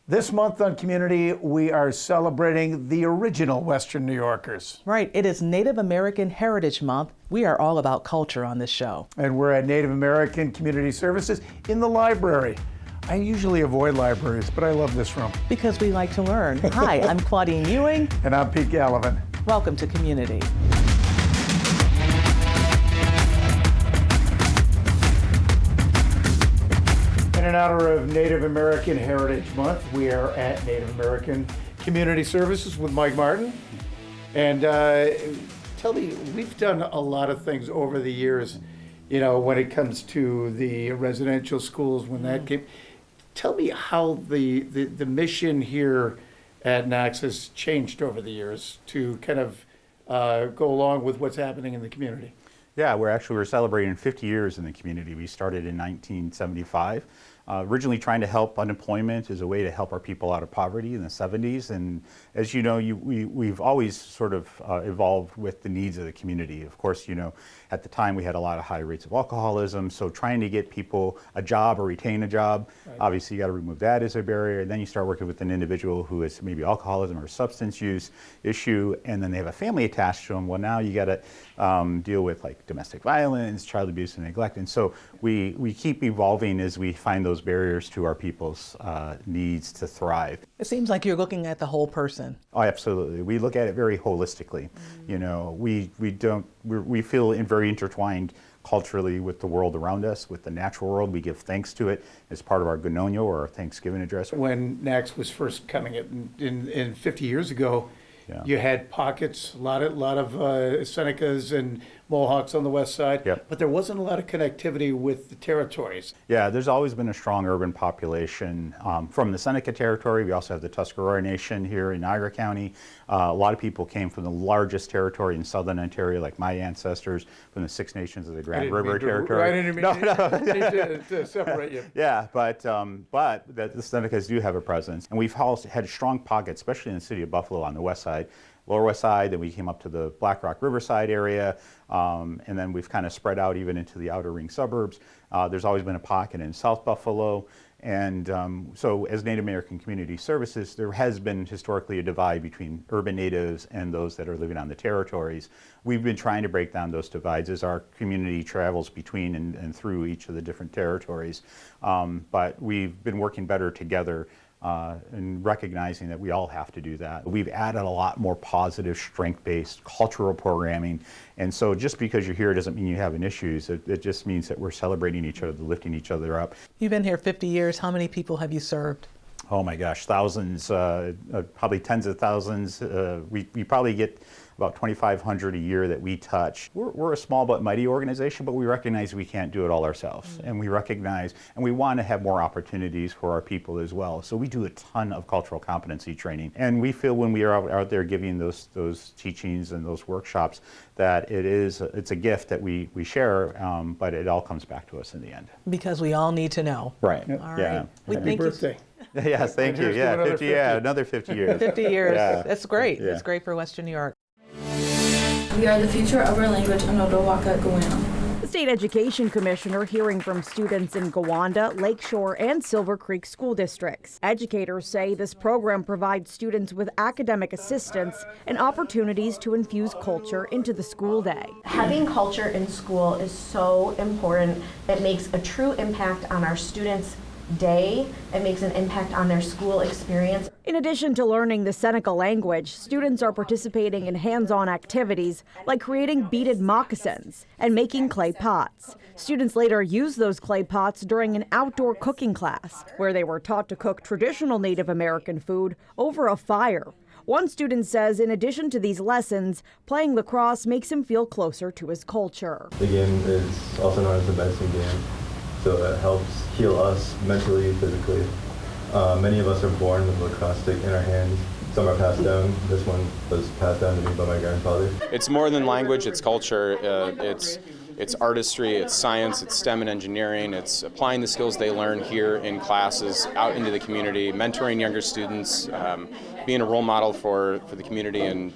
This month on Community, we are celebrating the original Western New Yorkers. Right, it is Native American Heritage Month. We are all about culture on this show. And we're at Native American Community Services in the library. I usually avoid libraries, but I love this room. Because we like to learn. Hi, I'm Claudine Ewing. And I'm Pete Gallivan. Welcome to Community. In honor of Native American Heritage Month, we are at Native American Community Services with Mike Martin. And tell me, we've done a lot of things over the years, you know, when it comes to the residential schools, when that came. Tell me how the mission here at Knox has changed over the years to kind of go along with what's happening in the community. Yeah, we're celebrating 50 years in the community. We started in 1975. Originally trying to help unemployment as a way to help our people out of poverty in the 70s. And as you know, we've always sort of evolved with the needs of the community. Of course, you know, at the time we had a lot of high rates of alcoholism. So trying to get people a job or retain a job, right. Obviously you got to remove that as a barrier. And then you start working with an individual who has maybe alcoholism or substance use issue, and then they have a family attached to them. Well, now you got to deal with like domestic violence, child abuse and neglect. And so we keep evolving as we find those barriers to our people's needs to thrive. It seems like you're looking at the whole person. Oh, absolutely. We look at it very holistically. You know, we feel very intertwined culturally with the world around us, with the natural world. We give thanks to it as part of our Gunonyo or our Thanksgiving address. When NACS was first coming in 50 years ago, yeah. You had pockets, a lot of Senecas and Mohawks on the west side, yep. But there wasn't a lot of connectivity with the territories. Yeah, there's always been a strong urban population from the Seneca territory. We also have the Tuscarora Nation here in Niagara County. A lot of people came from the largest territory in southern Ontario, like my ancestors, from the Six Nations of the Grand River Territory. I didn't mean to separate you. Yeah, but the Senecas do have a presence. And we've also had strong pockets, especially in the city of Buffalo on the west side, Lower West Side, then we came up to the Black Rock Riverside area, and then we've kind of spread out even into the outer ring suburbs. There's always been a pocket in South Buffalo, and so as Native American Community Services, there has been historically a divide between urban natives and those that are living on the territories. We've been trying to break down those divides as our community travels between and through each of the different territories, but we've been working better together and recognizing that we all have to do that. We've added a lot more positive, strength-based cultural programming, and so just because you're here doesn't mean you have issues. It just means that we're celebrating each other, lifting each other up. You've been here 50 years. How many people have you served? Oh my gosh, thousands, probably tens of thousands. We probably get about 2,500 a year that we touch. We're a small but mighty organization, but we recognize we can't do it all ourselves. And we recognize, and we want to have more opportunities for our people as well. So we do a ton of cultural competency training. And we feel when we are out there giving those teachings and those workshops that it's a gift that we share, but it all comes back to us in the end. Because we all need to know. Right. All right. Yeah. Happy birthday. Yes, thank you. Yeah, 50, yeah, another 50 years. 50 years. Yeah. That's great. Yeah. That's great for Western New York. We are the future of our language in Odahuaca, Guyana. The State Education Commissioner hearing from students in Gowanda, Lakeshore, and Silver Creek school districts. Educators say this program provides students with academic assistance and opportunities to infuse culture into the school day. Having culture in school is so important. It makes a true impact on our students' day. It makes an impact on their school experience. In addition to learning the Seneca language, students are participating in hands-on activities like creating beaded moccasins and making clay pots. Students later use those clay pots during an outdoor cooking class where they were taught to cook traditional Native American food over a fire. One student says in addition to these lessons, playing lacrosse makes him feel closer to his culture. The game is also known as the medicine game, so it helps heal us mentally, physically. Many of us are born with a lacrosse stick in our hands. Some are passed down. This one was passed down to me by my grandfather. It's more than language, it's culture, it's artistry, it's science, it's STEM and engineering, it's applying the skills they learn here in classes out into the community, mentoring younger students, being a role model for the community and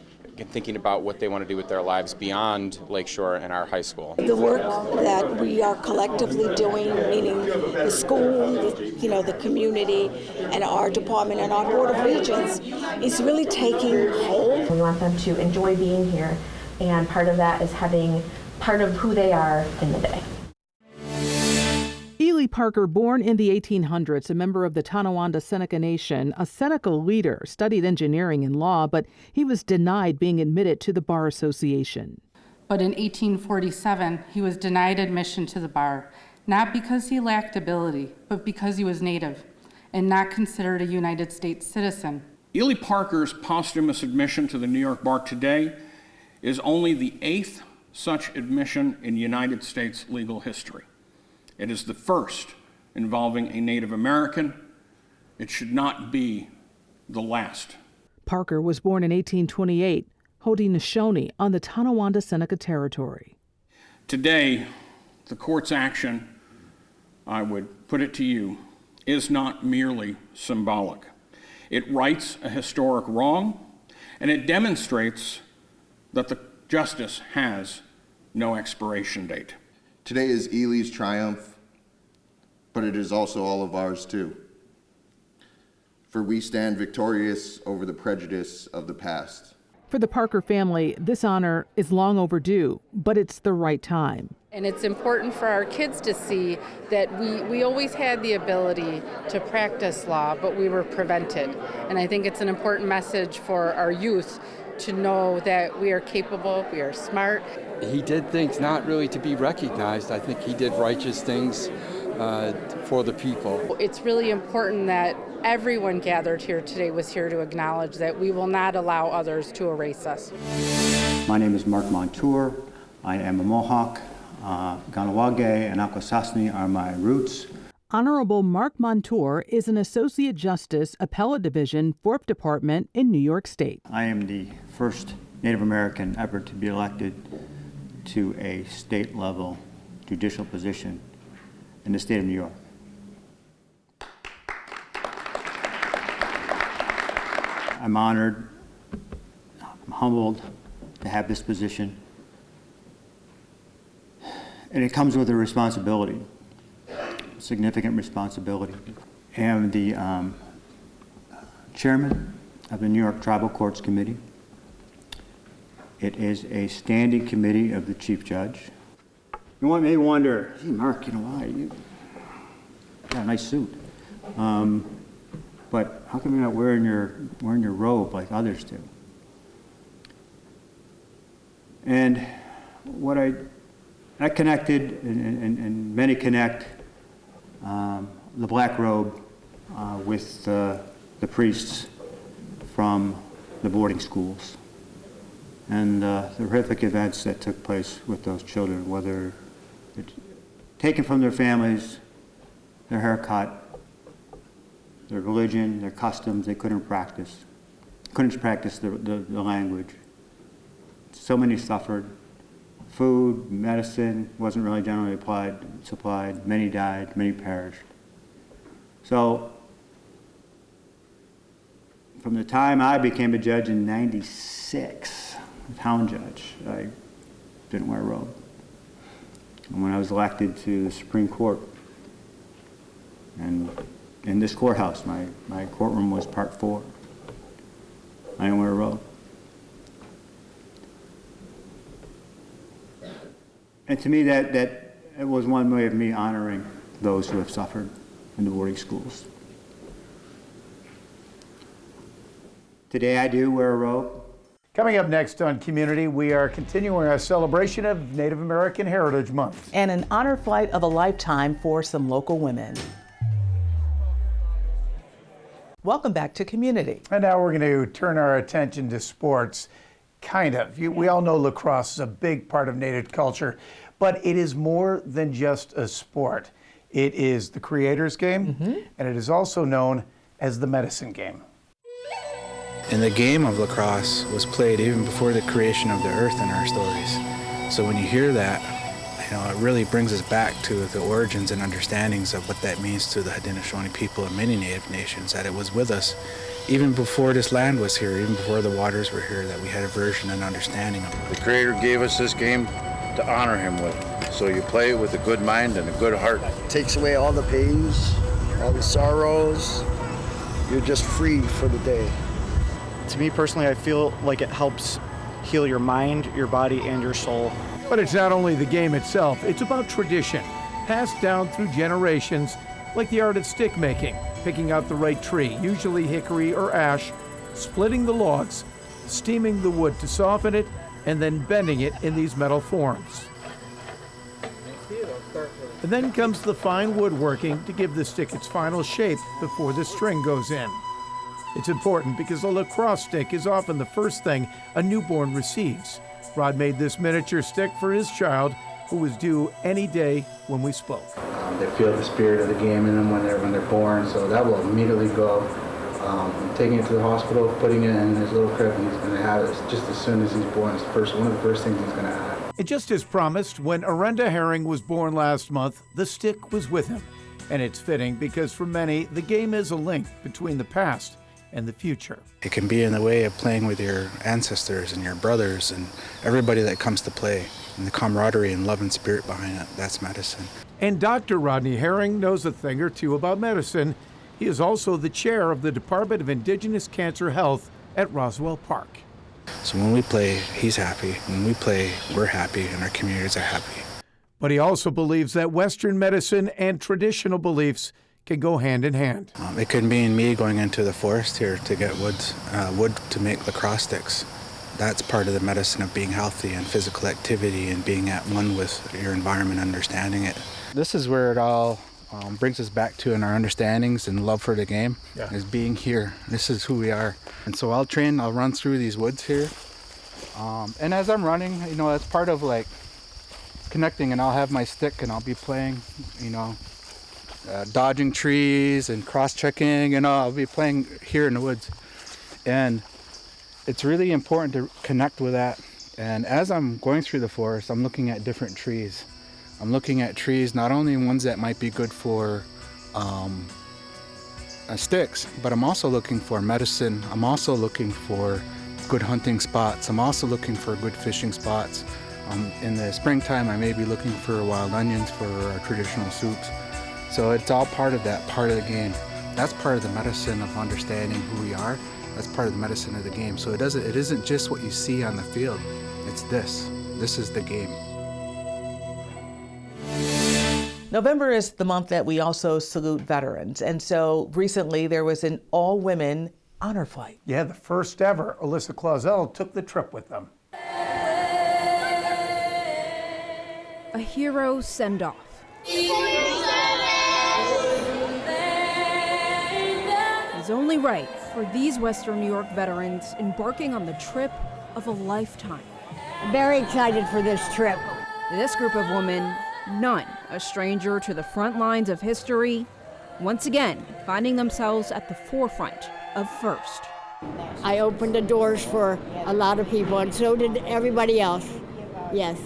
thinking about what they want to do with their lives beyond Lakeshore and our high school. The work that we are collectively doing, meaning the school, the community, and our department and our Board of Regents, is really taking hold. We want them to enjoy being here, and part of that is having part of who they are in the day. Ely Parker, born in the 1800s, a member of the Tonawanda Seneca Nation, a Seneca leader, studied engineering and law, but he was denied being admitted to the Bar Association. But in 1847, he was denied admission to the bar, not because he lacked ability, but because he was Native and not considered a United States citizen. Ely Parker's posthumous admission to the New York Bar today is only the 8th such admission in United States legal history. It is the first involving a Native American. It should not be the last. Parker was born in 1828, Haudenosaunee, on the Tonawanda Seneca territory. Today, the court's action, I would put it to you, is not merely symbolic. It rights a historic wrong, and it demonstrates that the justice has no expiration date. Today is Ely's triumph, but it is also all of ours too. For we stand victorious over the prejudice of the past. For the Parker family, this honor is long overdue, but it's the right time. And it's important for our kids to see that we always had the ability to practice law, but we were prevented. And I think it's an important message for our youth to know that we are capable, we are smart. He did things not really to be recognized. I think he did righteous things for the people. It's really important that everyone gathered here today was here to acknowledge that we will not allow others to erase us. My name is Mark Montour. I am a Mohawk. Ganawage and Akwesasne are my roots. Honorable Mark Montour is an Associate Justice, Appellate Division, 4th Department in New York State. I am the first Native American ever to be elected to a state-level judicial position in the state of New York. I'm honored, I'm humbled to have this position, and it comes with a responsibility. Significant responsibility. I am the chairman of the New York Tribal Courts Committee. It is a standing committee of the Chief Judge. You may wonder, gee, Mark, why? You got a nice suit. But how come you're not wearing your robe like others do? And what I connected, and many connect, the black robe with the priests from the boarding schools and the horrific events that took place with those children, whether it's taken from their families, their haircut, their religion, their customs. They couldn't practice the language. So many suffered. Food, medicine wasn't really generally supplied. Many died, many perished. So, from the time I became a judge in '96, a town judge, I didn't wear a robe. And when I was elected to the Supreme Court, and in this courthouse, my courtroom was Part 4, I didn't wear a robe. And to me, that it was one way of me honoring those who have suffered in the boarding schools. Today I do wear a robe. Coming up next on Community, we are continuing our celebration of Native American Heritage Month. And an honor flight of a lifetime for some local women. Welcome back to Community. And now we're going to turn our attention to sports. Kind of. We all know lacrosse is a big part of Native culture, but it is more than just a sport. It is the creator's game, and it is also known as the medicine game. And the game of lacrosse was played even before the creation of the earth in our stories. So when you hear that, You know, it really brings us back to the origins and understandings of what that means to the Haudenosaunee people and many Native nations, that it was with us even before this land was here, even before the waters were here, that we had a version and understanding of it. The Creator gave us this game to honor Him with. So you play it with a good mind and a good heart. It takes away all the pains, all the sorrows. You're just free for the day. To me personally, I feel like it helps heal your mind, your body, and your soul. But it's not only the game itself, it's about tradition, passed down through generations, like the art of stick making, picking out the right tree, usually hickory or ash, splitting the logs, steaming the wood to soften it, and then bending it in these metal forms. And then comes the fine woodworking to give the stick its final shape before the string goes in. It's important because a lacrosse stick is often the first thing a newborn receives. Rod made this miniature stick for his child, who was due any day when we spoke. They feel the spirit of the game in them when they're born, so that will immediately go. Taking it to the hospital, putting it in his little crib, and he's going to have it just as soon as he's born. It's one of the first things he's going to have. And just as promised, when Arenda Herring was born last month, the stick was with him. And it's fitting because for many, the game is a link between the past and the future. It can be in the way of playing with your ancestors and your brothers and everybody that comes to play. And the camaraderie and love and spirit behind it, that's medicine. And Dr. Rodney Herring knows a thing or two about medicine. He is also the chair of the Department of Indigenous Cancer Health at Roswell Park. So when we play, he's happy. When we play, we're happy, and our communities are happy. But he also believes that Western medicine and traditional beliefs can go hand in hand. It could mean me going into the forest here to get wood to make lacrosse sticks. That's part of the medicine of being healthy and physical activity and being at one with your environment, understanding it. This is where it all brings us back to in our understandings and love for the game, is being here. This is who we are. And so I'll run through these woods here. And as I'm running, you know, that's part of like connecting, and I'll have my stick and I'll be playing, you know, dodging trees and cross-checking, and I'll be playing here in the woods. And it's really important to connect with that. And as I'm going through the forest, I'm looking at different trees. I'm looking at trees, not only ones that might be good for sticks, but I'm also looking for medicine. I'm also looking for good hunting spots. I'm also looking for good fishing spots. In the springtime, I may be looking for wild onions for our traditional soups. So it's all part of that, part of the game. That's part of the medicine of understanding who we are. That's part of the medicine of the game. So it isn't just what you see on the field. It's this. This is the game. November is the month that we also salute veterans. And so recently there was an all-women honor flight. Yeah, the first ever. Alyssa Clausel took the trip with them. A hero send-off. Is only right for these Western New York veterans embarking on the trip of a lifetime. I'm very excited for this trip. This group of women, none a stranger to the front lines of history, once again finding themselves at the forefront of first. I opened the doors for a lot of people, and so did everybody else. Yes.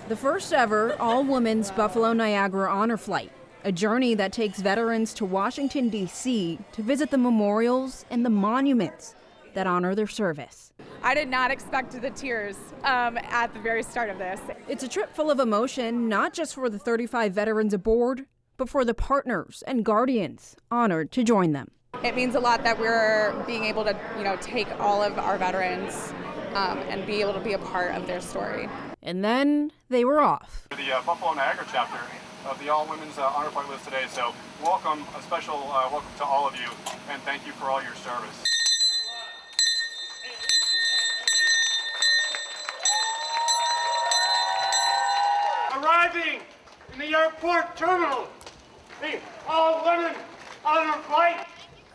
The first ever all-women's Buffalo Niagara honor flight, a journey that takes veterans to Washington, D.C. to visit the memorials and the monuments that honor their service. I did not expect the tears at the very start of this. It's a trip full of emotion, not just for the 35 veterans aboard, but for the partners and guardians honored to join them. It means a lot that we're being able to, take all of our veterans and be able to be a part of their story. And then they were off. The Buffalo Niagara chapter of the All Women's Honor Flight list today. So welcome, a special welcome to all of you, and thank you for all your service. Arriving in the airport terminal, the All Women Honor Flight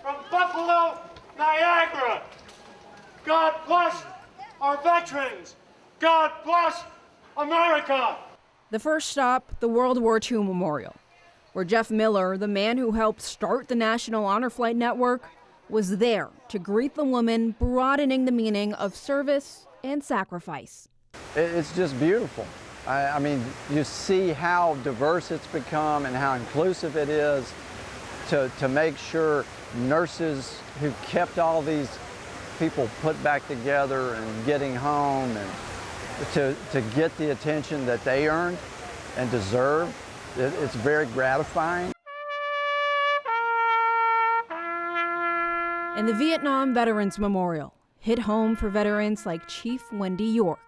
from Buffalo, Niagara. God bless our veterans. God bless America. The first stop, the World War II Memorial, where Jeff Miller, the man who helped start the National Honor Flight Network, was there to greet the woman, broadening the meaning of service and sacrifice. It's just beautiful. I mean, you see how diverse it's become and how inclusive it is to make sure nurses who kept all these people put back together and getting home and to get the attention that they earned and deserve. It's very gratifying. And the Vietnam Veterans Memorial hit home for veterans like Chief Wendy York.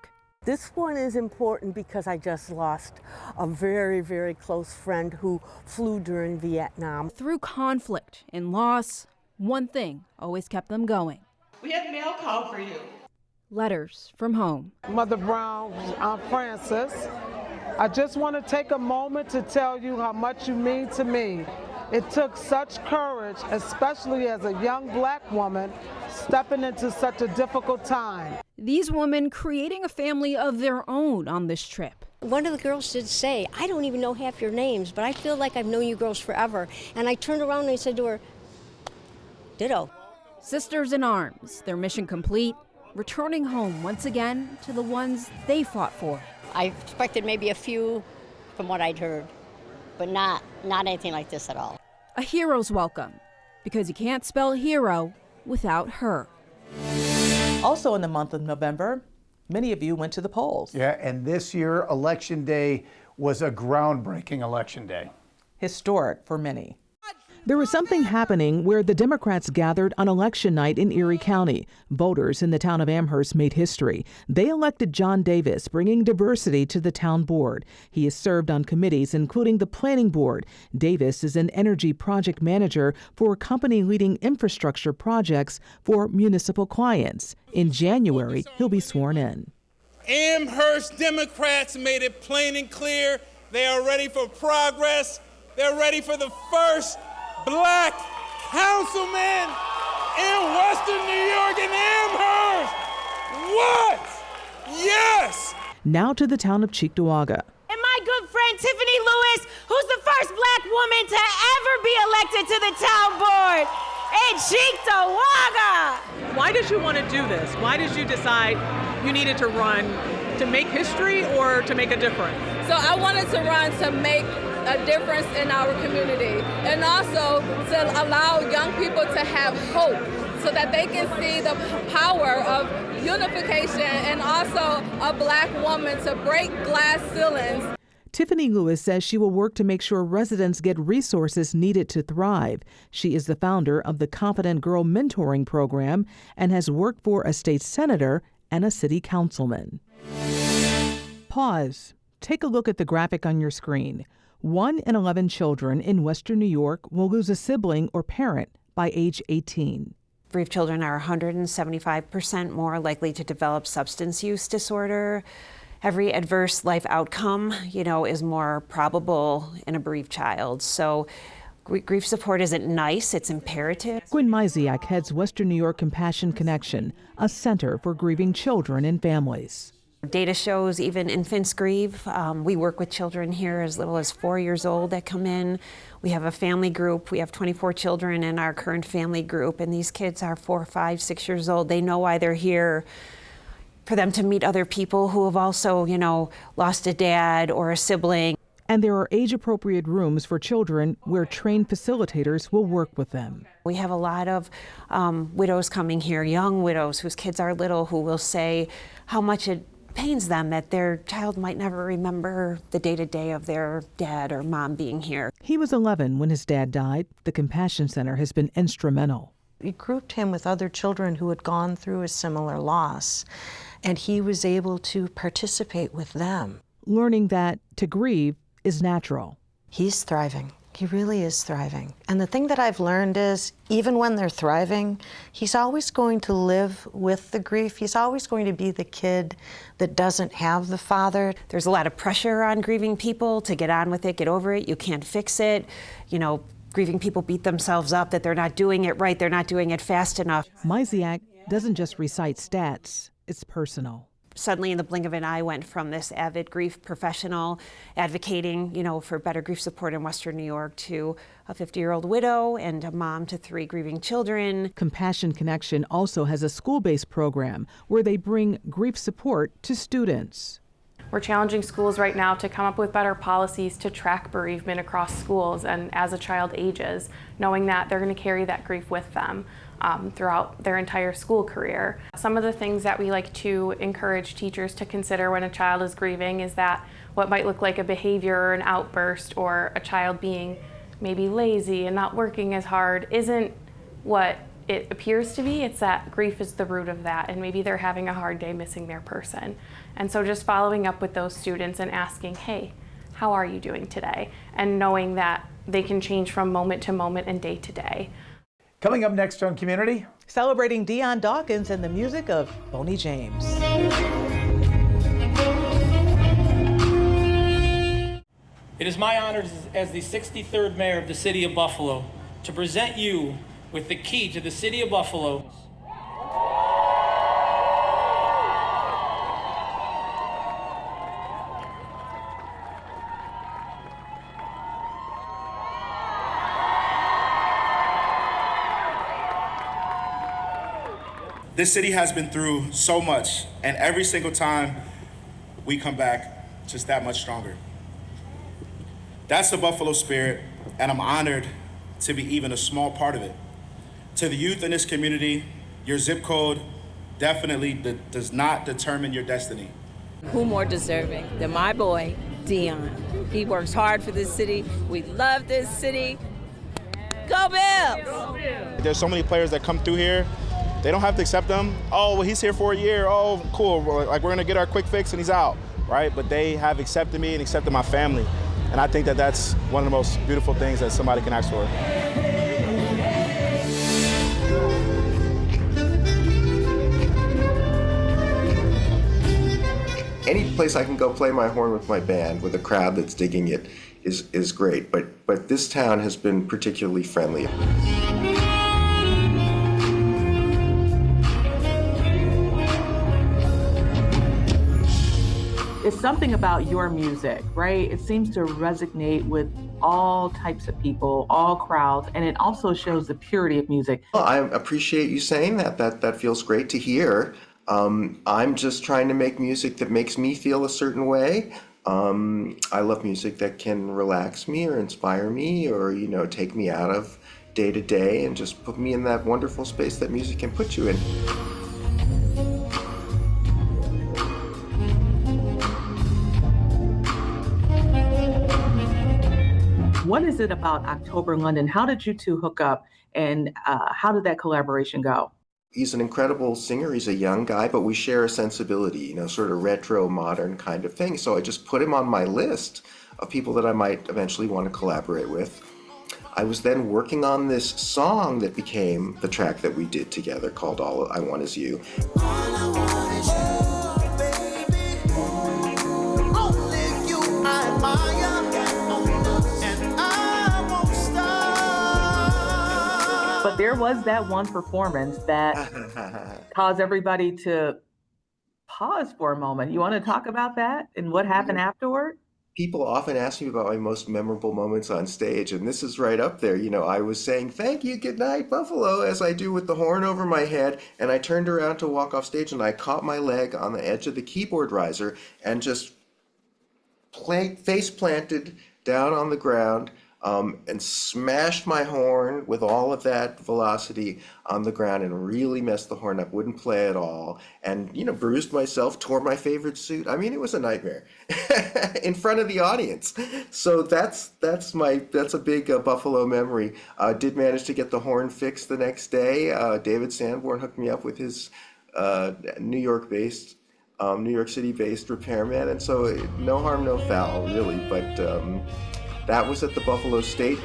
This one is important because I just lost a very, very close friend who flew during Vietnam. Through conflict and loss, one thing always kept them going. We have mail call for you. Letters from home. Mother Brown, I'm Francis. I just want to take a moment to tell you how much you mean to me. It took such courage, especially as a young black woman, stepping into such a difficult time. These women creating a family of their own on this trip. One of the girls did say, I don't even know half your names, but I feel like I've known you girls forever. And I turned around and I said to her, ditto. Sisters in arms, their mission complete, returning home once again to the ones they fought for. I expected maybe a few from what I'd heard, but not anything like this at all. A hero's welcome, because you can't spell hero without her. Also in the month of November, many of you went to the polls. Yeah, and this year, Election Day was a groundbreaking election day. Historic for many. There was something happening where the Democrats gathered on election night in Erie County. Voters in the town of Amherst made history. They elected John Davis, bringing diversity to the town board. He has served on committees, including the planning board. Davis is an energy project manager for a company leading infrastructure projects for municipal clients. In January, he'll be sworn in. Amherst Democrats made it plain and clear they are ready for progress. They're ready for the first black councilman in Western New York and Amherst. What? Yes! Now to the town of Cheektowaga. And my good friend Tiffany Lewis, who's the first black woman to ever be elected to the town board in Cheektowaga. Why did you want to do this? Why did you decide you needed to run to make history or to make a difference? So I wanted to run to make a difference in our community and also to allow young people to have hope so that they can see the power of unification and also a black woman to break glass ceilings. Tiffany Lewis says she will work to make sure residents get resources needed to thrive. She is the founder of the Confident Girl Mentoring Program and has worked for a state senator and a city councilman. Pause. Take a look at the graphic on your screen. 1 in 11 children in Western New York will lose a sibling or parent by age 18. Bereaved children are 175% more likely to develop substance use disorder. Every adverse life outcome, is more probable in a bereaved child. So grief support isn't nice, it's imperative. Gwen Myziak heads Western New York Compassion Connection, a center for grieving children and families. Data shows even infants grieve. We work with children here as little as 4 years old that come in. We have a family group. We have 24 children in our current family group, and these kids are 4, 5, 6 years old. They know why they're here, for them to meet other people who have also, lost a dad or a sibling. And there are age-appropriate rooms for children where trained facilitators will work with them. We have a lot of widows coming here, young widows whose kids are little, who will say how much it pains them that their child might never remember the day-to-day of their dad or mom being here. He was 11 when his dad died. The Compassion Center has been instrumental. We grouped him with other children who had gone through a similar loss, and he was able to participate with them. Learning that to grieve is natural. He's thriving. He really is thriving. And the thing that I've learned is, even when they're thriving, he's always going to live with the grief. He's always going to be the kid that doesn't have the father. There's a lot of pressure on grieving people to get on with it, get over it. You can't fix it. Grieving people beat themselves up that they're not doing it right, they're not doing it fast enough. Myziak doesn't just recite stats, it's personal. Suddenly, in the blink of an eye, went from this avid grief professional advocating, for better grief support in Western New York to a 50-year-old widow and a mom to 3 grieving children. Compassion Connection also has a school-based program where they bring grief support to students. We're challenging schools right now to come up with better policies to track bereavement across schools and as a child ages, knowing that they're going to carry that grief with them throughout their entire school career. Some of the things that we like to encourage teachers to consider when a child is grieving is that what might look like a behavior or an outburst or a child being maybe lazy and not working as hard isn't what it appears to be. It's that grief is the root of that, and maybe they're having a hard day missing their person. And so just following up with those students and asking, hey, how are you doing today? And knowing that they can change from moment to moment and day to day. Coming up next on Community, celebrating Dion Dawkins and the music of Boney James. It is my honor as the 63rd mayor of the city of Buffalo to present you with the key to the city of Buffalo. This city has been through so much, and every single time we come back just that much stronger. That's the Buffalo spirit, and I'm honored to be even a small part of it. To the youth in this community, your zip code definitely does not determine your destiny. Who more deserving than my boy, Dion? He works hard for this city. We love this city. Go Bills! There's so many players that come through here. They don't have to accept them. Oh, well, he's here for a year. Oh, cool. Like, we're gonna get our quick fix and he's out, right? But they have accepted me and accepted my family. And I think that that's one of the most beautiful things that somebody can ask for. Any place I can go play my horn with my band with a crowd that's digging it is great. But this town has been particularly friendly. It's something about your music, right? It seems to resonate with all types of people, all crowds, and it also shows the purity of music. Well, I appreciate you saying that. That feels great to hear. I'm just trying to make music that makes me feel a certain way. I love music that can relax me or inspire me or, take me out of day to day and just put me in that wonderful space that music can put you in. What is it about October in London? How did you two hook up, and how did that collaboration go? He's an incredible singer. He's a young guy, but we share a sensibility, sort of retro, modern kind of thing. So I just put him on my list of people that I might eventually want to collaborate with. I was then working on this song that became the track that we did together called All I Want Is You. All I want is you, baby. Only you I admire. But there was that one performance that caused everybody to pause for a moment. You want to talk about that and what happened afterward? People often ask me about my most memorable moments on stage, and this is right up there. I was saying, "Thank you, good night, Buffalo," as I do with the horn over my head, and I turned around to walk off stage, and I caught my leg on the edge of the keyboard riser and just face planted down on the ground. And smashed my horn with all of that velocity on the ground and really messed the horn up, wouldn't play at all, and bruised myself, tore my favorite suit. I mean, it was a nightmare in front of the audience. So that's a big Buffalo memory. Did manage to get the horn fixed the next day. David Sanborn hooked me up with his New York City-based repairman, and so no harm, no foul, really. But that was at the Buffalo State.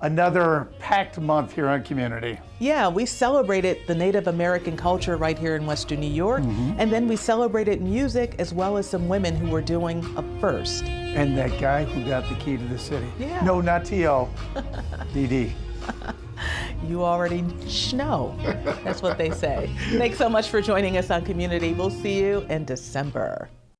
Another packed month here on Community. Yeah, we celebrated the Native American culture right here in Western New York, and then we celebrated music as well as some women who were doing a first. And that guy who got the key to the city. Yeah. No, not T.O. D.D. You already know. That's what they say. Thanks so much for joining us on Community. We'll see you in December.